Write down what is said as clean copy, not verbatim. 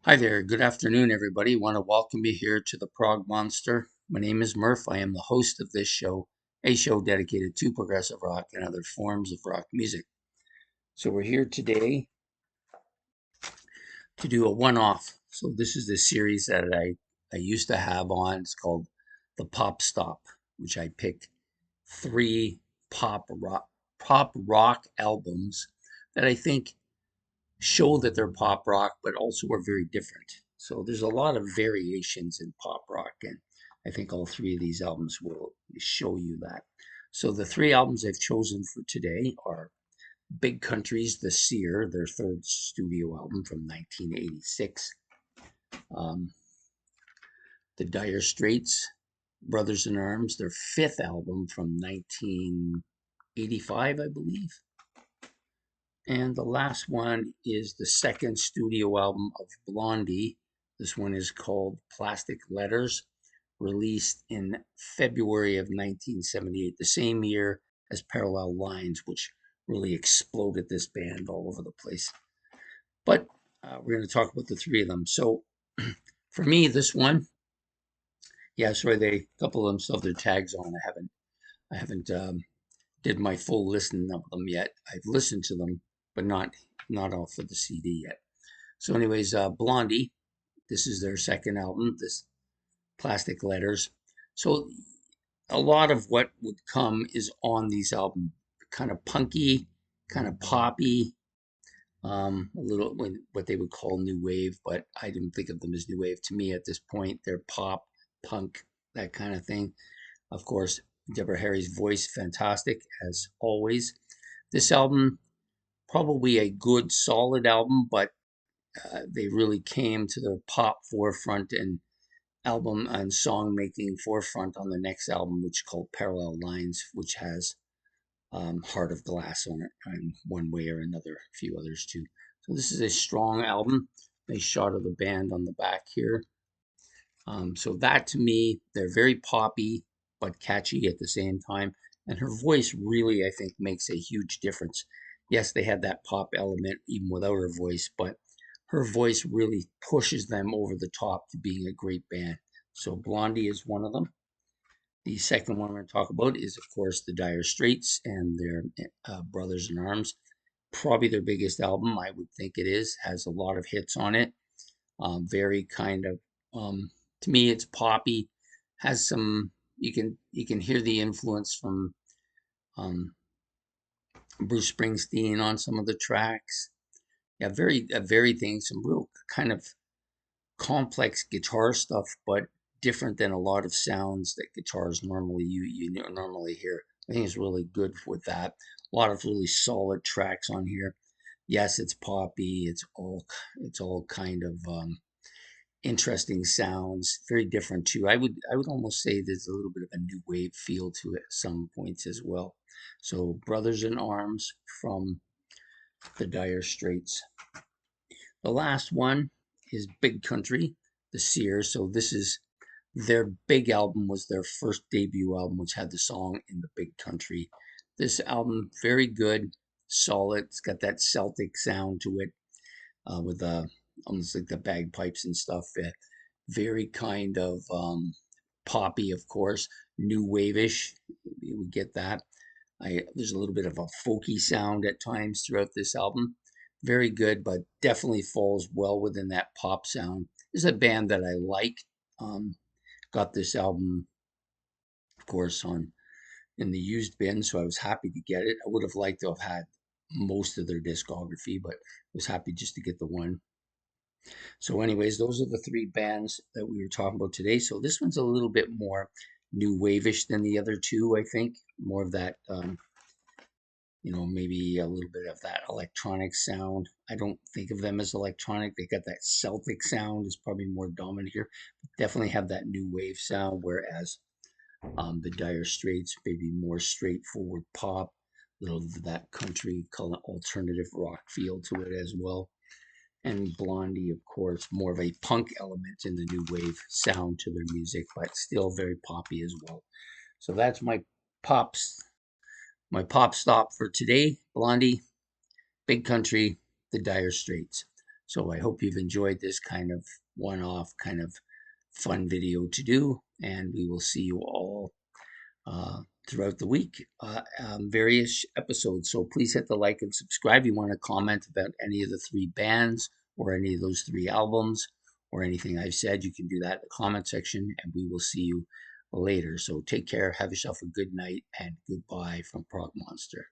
Hi there, good afternoon, everybody. Want to welcome you here to the Prog Monster. My name is Murph. I am the host of this show, a show dedicated to progressive rock and other forms of rock music. So, we're here today to do a one off. So, this is the series that I used to have on. It's called The Pop Stop, which I pick three pop rock albums that I think show that they're pop rock, but also are very different. So there's a lot of variations in pop rock, and I think all three of these albums will show you that. So the three albums I've chosen for today are Big Country's The Seer, their third studio album from 1986. Um, the Dire Straits, Brothers in Arms, their fifth album from 1985, I believe. And the last one is the second studio album of Blondie. This one is called Plastic Letters, released in February of 1978, the same year as Parallel Lines, which really exploded this band all over the place. But we're going to talk about the three of them. So for me, this one, yeah, sorry, a couple of them still have their tags on. I haven't did my full listen of them yet. I've listened to them, but not off of the CD yet. So, anyways, Blondie. This is their second album. This Plastic Letters. So, a lot of what would come is on these albums. Kind of punky, kind of poppy, a little what they would call new wave, but I didn't think of them as new wave. To me, at this point, they're pop, punk, that kind of thing. Of course, Deborah Harry's voice, fantastic as always. This album, probably a good, solid album, but they really came to their pop forefront and album and song making forefront on the next album, which is called Parallel Lines, which has Heart of Glass on it, and one way or another, a few others too. So this is a strong album. Nice shot of the band on the back here. So that to me, they're very poppy but catchy at the same time. And her voice really, I think, makes a huge difference. Yes, they had that pop element even without her voice, but her voice really pushes them over the top to being a great band. So Blondie is one of them. The second one we're going to talk about is, of course, the Dire Straits and their Brothers in Arms. Probably their biggest album, I would think it is. Has a lot of hits on it. Very kind of um, to me it's poppy, has some you can hear the influence from um, Bruce Springsteen on some of the tracks. Yeah, very thing, some real kind of complex guitar stuff, but different than a lot of sounds that guitars normally you normally hear. I think it's really good with that. A lot of really solid tracks on here. Yes, it's poppy. It's all kind of interesting sounds, very different too. I would almost say there's a little bit of a new wave feel to it at some points as well. So Brothers in Arms from the Dire Straits. The last one is Big Country, the Seer. So this is their big album, was their first debut album, which had the song In the Big Country. This album, very good, solid. It's got that Celtic sound to it, with almost like the bagpipes and stuff. Very kind of poppy, of course, new wave-ish. You would get that. There's a little bit of a folky sound at times throughout this album. Very good, but definitely falls well within that pop sound. This is a band that I like. Um, got this album, of course, on in the used bin, so I was happy to get it. I would have liked to have had most of their discography, but I was happy just to get the one. So, anyways, those are the three bands that we were talking about today. So this one's a little bit more new wave-ish than the other two, I think. More of that, maybe a little bit of that electronic sound. I don't think of them as electronic. They got that Celtic sound is probably more dominant here. Definitely have that new wave sound, whereas the Dire Straits maybe more straightforward pop, little of that country, call it alternative rock feel to it as well. And Blondie, of course, more of a punk element in the new wave sound to their music, but still very poppy as well. So that's pops, my pop stop for today. Blondie, Big Country, the Dire Straits. So I hope you've enjoyed this kind of one-off kind of fun video to do, and we will see you all throughout the week, various episodes. So please hit the like and subscribe. If you want to comment about any of the three bands or any of those three albums or anything I've said, you can do that in the comment section, and we will see you later. So take care, have yourself a good night, and goodbye from Prog Monster.